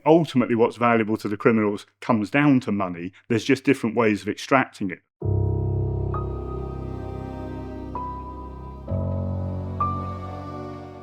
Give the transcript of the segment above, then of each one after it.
ultimately what's valuable to the criminals comes down to money. There's just different ways of extracting it.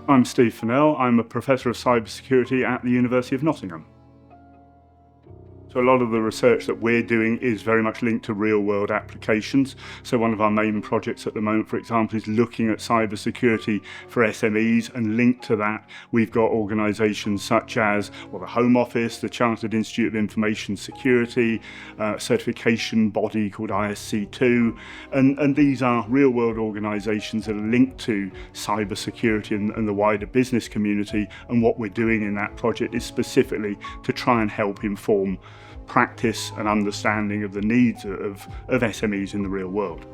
I'm Steve Furnell. I'm a professor of cybersecurity at the University of Nottingham. So a lot of the research that we're doing is very much linked to real-world applications. So one of our main projects at the moment, for example, is looking at cybersecurity for SMEs, and linked to that, we've got organisations such as the Home Office, the Chartered Institute of Information Security, certification body called ISC2, and these are real-world organisations that are linked to cybersecurity and the wider business community. And what we're doing in that project is specifically to try and help inform practice and understanding of the needs of SMEs in the real world.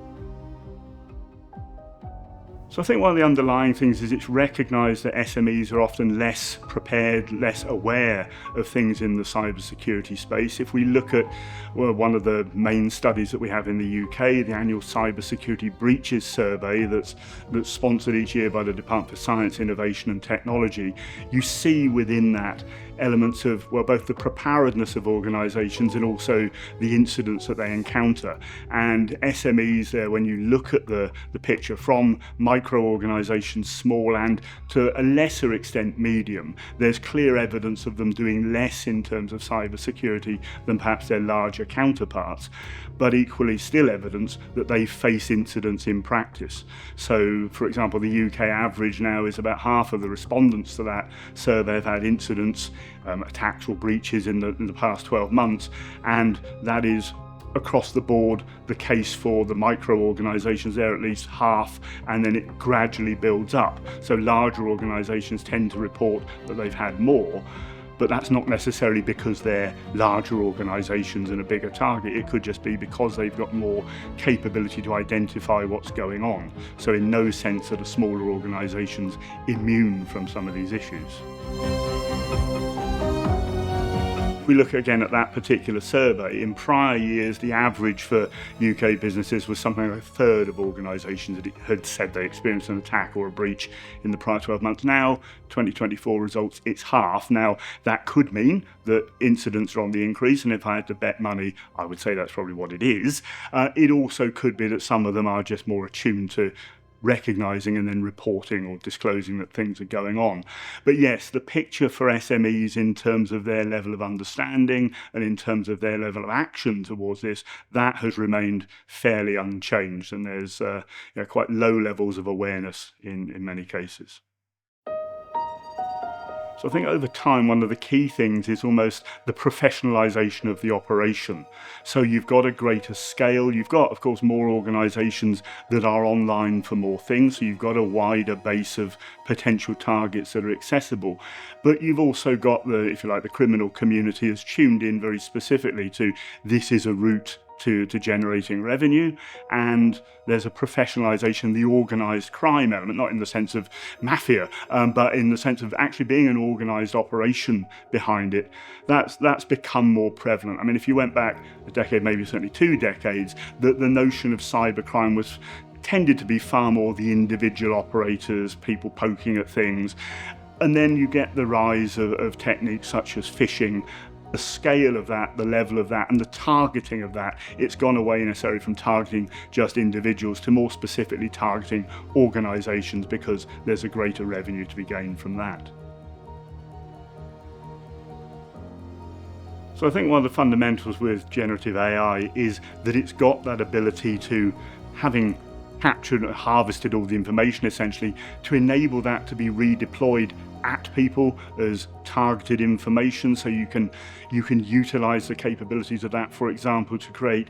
So I think one of the underlying things is it's recognised that SMEs are often less prepared, less aware of things in the cybersecurity space. If we look at one of the main studies that we have in the UK, the annual Cybersecurity Breaches Survey that's sponsored each year by the Department for Science, Innovation and Technology, you see within that elements of both the preparedness of organisations and also the incidents that they encounter. And SMEs there, when you look at the picture from micro organisations, small and to a lesser extent medium, there's clear evidence of them doing less in terms of cybersecurity than perhaps their larger counterparts, but equally still evidence that they face incidents in practice. So for example, the UK average now is about half of the respondents to that survey have had incidents, attacks or breaches in the past 12 months, and that is across the board the case for the micro organisations. They're at least half, and then it gradually builds up. So larger organisations tend to report that they've had more, but that's not necessarily because they're larger organisations and a bigger target. It could just be because they've got more capability to identify what's going on. So in no sense are the smaller organisations immune from some of these issues. We look again at that particular survey. In prior years, the average for UK businesses was something like a third of organisations that had said they experienced an attack or a breach in the prior 12 months. Now, 2024 results, it's half. Now, that could mean that incidents are on the increase, and if I had to bet money, I would say that's probably what it is. It also could be that some of them are just more attuned to recognising and then reporting or disclosing that things are going on. But yes, the picture for SMEs in terms of their level of understanding and in terms of their level of action towards this, that has remained fairly unchanged, and there's quite low levels of awareness in many cases. So I think over time, one of the key things is almost the professionalisation of the operation. So you've got a greater scale. You've got, of course, more organisations that are online for more things. So you've got a wider base of potential targets that are accessible. But you've also got the criminal community has tuned in very specifically to this is a route to generating revenue, and there's a professionalisation, the organised crime element, not in the sense of mafia, but in the sense of actually being an organised operation behind it. That's become more prevalent. I mean, if you went back a decade, maybe certainly 2 decades, the notion of cybercrime tended to be far more the individual operators, people poking at things, and then you get the rise of techniques such as phishing. The scale of that, the level of that, and the targeting of that, it's gone away necessarily from targeting just individuals to more specifically targeting organisations, because there's a greater revenue to be gained from that. So I think one of the fundamentals with generative AI is that it's got that ability to, having captured and harvested all the information essentially, to enable that to be redeployed at people as targeted information. So you can utilize the capabilities of that, for example, to create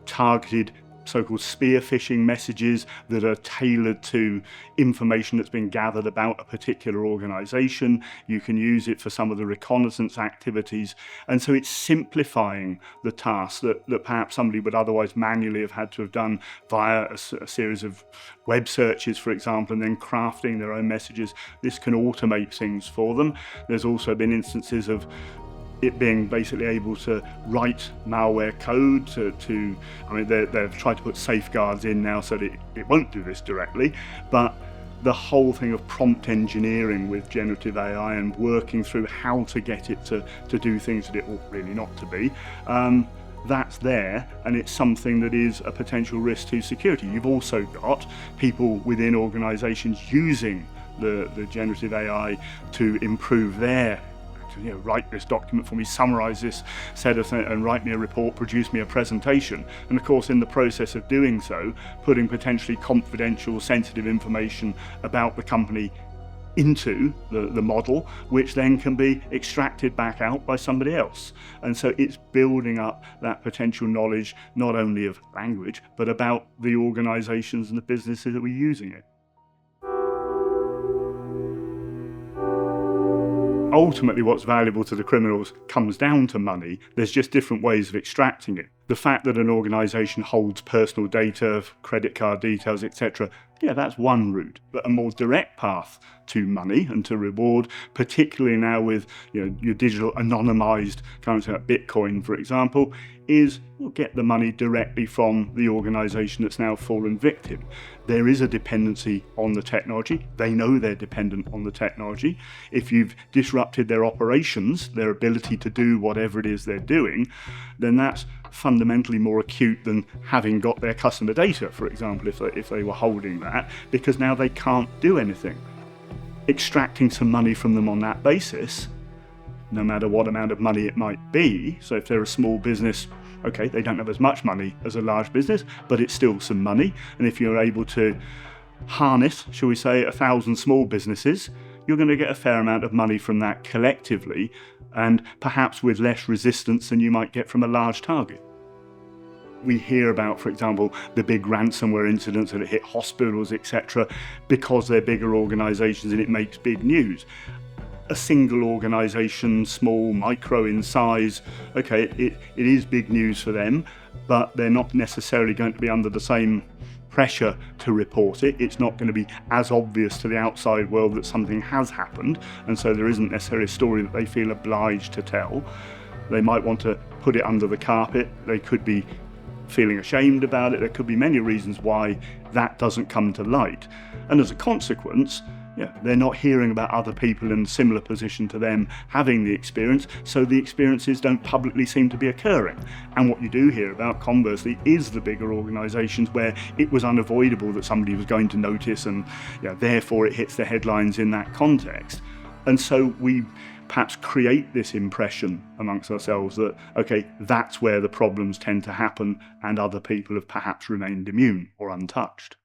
targeted so-called spear phishing messages that are tailored to information that's been gathered about a particular organisation. You can use it for some of the reconnaissance activities, and so it's simplifying the task that perhaps somebody would otherwise manually have had to have done via a series of web searches, for example, and then crafting their own messages. This can automate things for them. There's also been instances of it being basically able to write malware code they've tried to put safeguards in now so that it won't do this directly, but the whole thing of prompt engineering with generative AI and working through how to get it to do things that it ought really not to be, that's there, and it's something that is a potential risk to security. You've also got people within organisations using the generative AI to improve their, write this document for me, summarise this set of things, and write me a report, produce me a presentation. And of course, in the process of doing so, putting potentially confidential, sensitive information about the company into the model, which then can be extracted back out by somebody else. And so it's building up that potential knowledge, not only of language, but about the organisations and the businesses that we're using it. Ultimately, what's valuable to the criminals comes down to money. There's just different ways of extracting it. The fact that an organisation holds personal data, credit card details, etc., that's one route. But a more direct path to money and to reward, particularly now with your digital anonymised currency like Bitcoin, for example, is get the money directly from the organisation that's now fallen victim. There is a dependency on the technology. They know they're dependent on the technology. If you've disrupted their operations, their ability to do whatever it is they're doing, then that's fundamentally more acute than having got their customer data, for example, if they were holding that, because now they can't do anything. Extracting some money from them on that basis, no matter what amount of money it might be. So if they're a small business, okay, they don't have as much money as a large business, but it's still some money. And if you're able to harness, shall we say, 1,000 small businesses, you're going to get a fair amount of money from that collectively, and perhaps with less resistance than you might get from a large target. We hear about, for example, the big ransomware incidents that hit hospitals, etc., because they're bigger organisations and it makes big news. A single organisation, small, micro in size, okay, it is big news for them, but they're not necessarily going to be under the same pressure to report it. It's not going to be as obvious to the outside world that something has happened, and so there isn't necessarily a story that they feel obliged to tell. They might want to put it under the carpet. They could be feeling ashamed about it. There could be many reasons why that doesn't come to light. And as a consequence, they're not hearing about other people in a similar position to them having the experience, so the experiences don't publicly seem to be occurring. And what you do hear about, conversely, is the bigger organisations where it was unavoidable that somebody was going to notice, and therefore it hits the headlines in that context. And so we perhaps create this impression amongst ourselves that, okay, that's where the problems tend to happen, and other people have perhaps remained immune or untouched.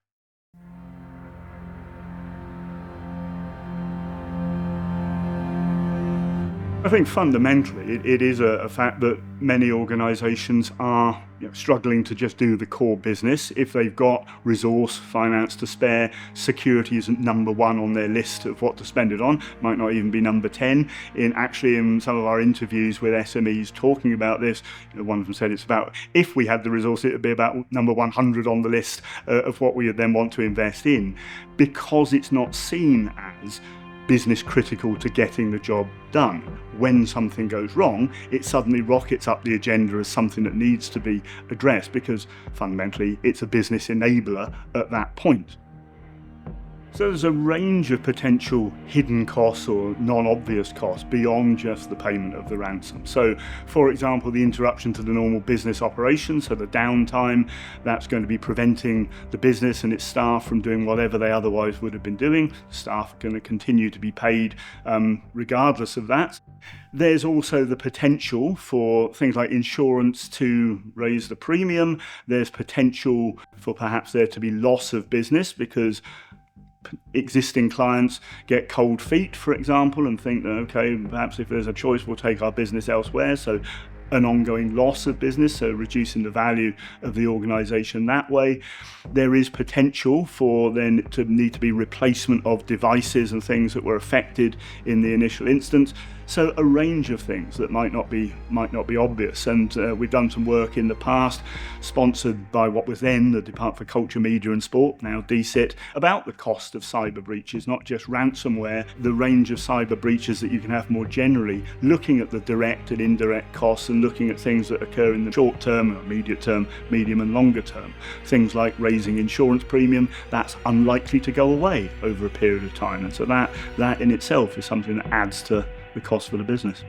I think fundamentally it is a fact that many organisations are struggling to just do the core business. If they've got resource, finance to spare, security isn't number one on their list of what to spend it on, might not even be number 10. In some of our interviews with SMEs talking about this, one of them said it's about, if we had the resource, it would be about number 100 on the list of what we would then want to invest in, because it's not seen as business critical to getting the job done. When something goes wrong, it suddenly rockets up the agenda as something that needs to be addressed, because fundamentally it's a business enabler at that point. So there's a range of potential hidden costs or non-obvious costs beyond just the payment of the ransom. So, for example, the interruption to the normal business operations, so the downtime, that's going to be preventing the business and its staff from doing whatever they otherwise would have been doing. Staff are going to continue to be paid regardless of that. There's also the potential for things like insurance to raise the premium. There's potential for perhaps there to be loss of business because existing clients get cold feet, for example, and think that, okay, perhaps if there's a choice, we'll take our business elsewhere. So an ongoing loss of business, so reducing the value of the organisation that way. There is potential for then to need to be replacement of devices and things that were affected in the initial instance. So a range of things that might not be obvious, and we've done some work in the past, sponsored by what was then the Department for Culture, Media and Sport, now DCIT, about the cost of cyber breaches, not just ransomware, the range of cyber breaches that you can have more generally, looking at the direct and indirect costs and looking at things that occur in the short term, immediate term, medium and longer term. Things like raising insurance premium, that's unlikely to go away over a period of time, and so that in itself is something that adds to the cost for the business.